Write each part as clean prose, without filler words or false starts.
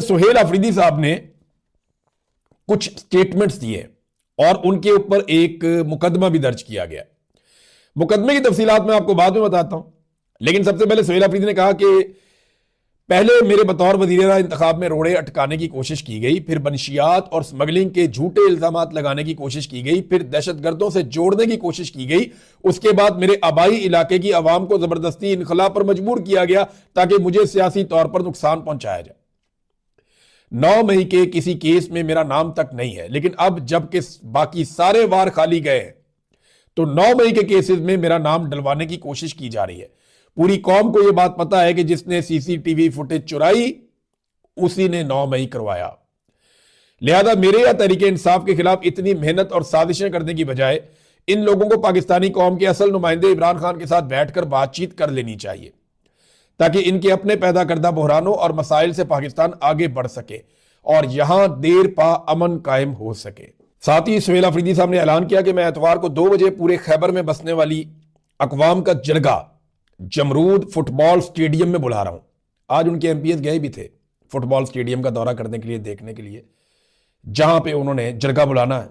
सुहेल अफरीदी साहब ने कुछ स्टेटमेंट्स दिए और उनके ऊपर एक मुकदमा भी दर्ज किया गया। मुकदमे की तफसीलात मैं आपको बाद में बताता हूं, लेकिन सबसे पहले सुहेल अफरीदी ने कहा कि पहले मेरे बतौर वज़ीर इंतखाब में रोड़े अटकाने की कोशिश की गई, फिर मनशियात और स्मगलिंग के झूठे इल्जामात लगाने की कोशिश की गई, फिर दहशतगर्दों से जोड़ने की कोशिश की गई। उसके बाद मेरे आबाई इलाके की आवाम को जबरदस्ती इनखला पर मजबूर किया गया ताकि मुझे सियासी तौर पर नुकसान पहुंचाया जाए। 9 मई के किसी केस में मेरा नाम तक नहीं है, लेकिन अब जबकि बाकी सारे वार खाली गए हैं तो 9 मई के केसेस में मेरा नाम डलवाने की कोशिश की जा रही है। पूरी कौम को यह बात पता है कि जिसने सीसीटीवी फुटेज चुराई उसी ने 9 मई करवाया। लिहाजा मेरे या तहरीके इंसाफ के खिलाफ इतनी मेहनत और साजिशें करने की बजाय इन लोगों को पाकिस्तानी कौम के असल नुमाइंदे इमरान खान के साथ बैठकर बातचीत कर लेनी चाहिए ताकि इनके अपने पैदा करदा बहरानों और मसाइल से पाकिस्तान आगे बढ़ सके और यहां देर पा अमन कायम हो सके। साथ ही सुहेल अफरीदी साहब ने ऐलान किया कि मैं एतवार को 2 बजे पूरे खैबर में बसने वाली अकवाम का जरगा जमरूद फुटबॉल स्टेडियम में बुला रहा हूं। आज उनके एमपीएस गए भी थे फुटबॉल स्टेडियम का दौरा करने के लिए, देखने के लिए, जहां पे उन्होंने जरगा बुलाना है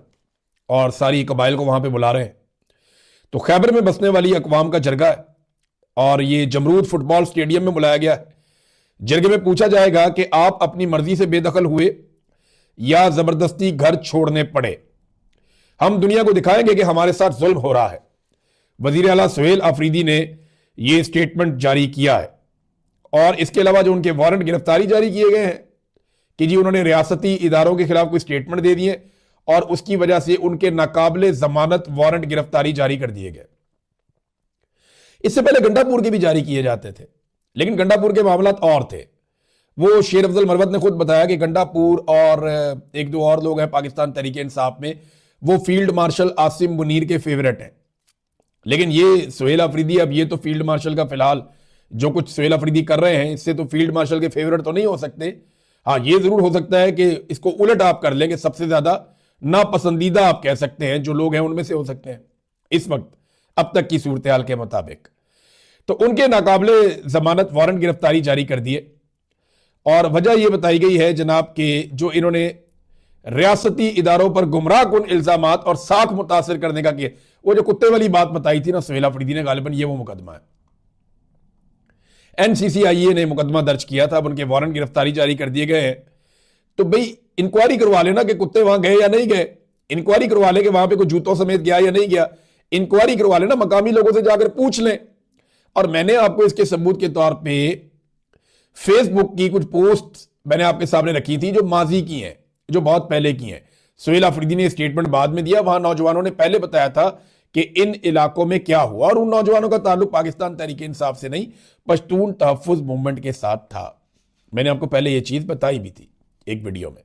और सारी कबाइल को वहां पे बुला रहे हैं। तो खैबर में बसने वाली अकवाम का जरगा है और ये जमरूद फुटबॉल स्टेडियम में बुलाया गया है। जरगे में पूछा जाएगा कि आप अपनी मर्जी से बेदखल हुए या जबरदस्ती घर छोड़ने पड़े। हम दुनिया को दिखाएंगे कि हमारे साथ जुल्म हो रहा है। वजीर आला सुहेल अफरीदी ने यह स्टेटमेंट जारी किया है और इसके अलावा जो उनके वारंट गिरफ्तारी जारी किए गए हैं कि जी उन्होंने रियासती इदारों के खिलाफ कोई स्टेटमेंट दे दिए और उसकी वजह से उनके नाकाबिले जमानत वारंट गिरफ्तारी जारी कर दिए गए। इससे पहले गंडापुर के भी जारी किए जाते थे, लेकिन गंडापुर के मामला और थे। वो शेर अफजल मरवत ने खुद बताया कि गंडापुर और एक दो और लोग हैं पाकिस्तान तहरीके इंसाफ में, वो फील्ड मार्शल आसिम मुनीर के फेवरेट हैं। लेकिन ये सुहेल अफरीदी, अब ये तो फील्ड मार्शल का फिलहाल जो कुछ सुहेल अफरीदी कर रहे हैं इससे तो फील्ड मार्शल के फेवरेट तो नहीं हो सकते। हाँ, ये जरूर हो सकता है कि इसको उलट आप कर लें कि सबसे ज्यादा नापसंदीदा आप कह सकते हैं जो लोग हैं उनमें से हो सकते हैं इस वक्त अब तक की सूरत हाल के मुताबिक। तो उनके नाकाबिले जमानत वारंट गिरफ्तारी जारी कर दिए और वजह यह बताई गई है जनाब के जो इन्होंने रियासती इदारों पर गुमराह कुन इल्जामात और साख मुतासिर करने का किया, वो जो कुत्ते वाली बात बताई थी ना सुहेल अफरीदी ने, गालिबन ये वो मुकदमा है। एनसीसीआईए ने मुकदमा दर्ज किया था, अब उनके वारंट गिरफ्तारी जारी कर दिए गए हैं। तो भाई इंक्वायरी करवा लेना कि कुत्ते वहां गए या नहीं गए, इंक्वायरी करवा ले कि वहां पे कोई जूतों समेत गया या नहीं गया, इंक्वायरी करवा लेना, मकामी लोगों से जाकर पूछ लें। और मैंने आपको इसके सबूत के तौर पे फेसबुक की कुछ पोस्ट मैंने आपके सामने रखी थी जो माजी की हैं, जो बहुत पहले की हैं। सुहेल अफरीदी ने स्टेटमेंट बाद में दिया, वहां नौजवानों ने पहले बताया था कि इन इलाकों में क्या हुआ और उन नौजवानों का ताल्लुक पाकिस्तान तहरीके इंसाफ से नहीं, पश्तून तहफ्फुज मूवमेंट के साथ था। मैंने आपको पहले यह चीज बताई भी थी एक वीडियो में।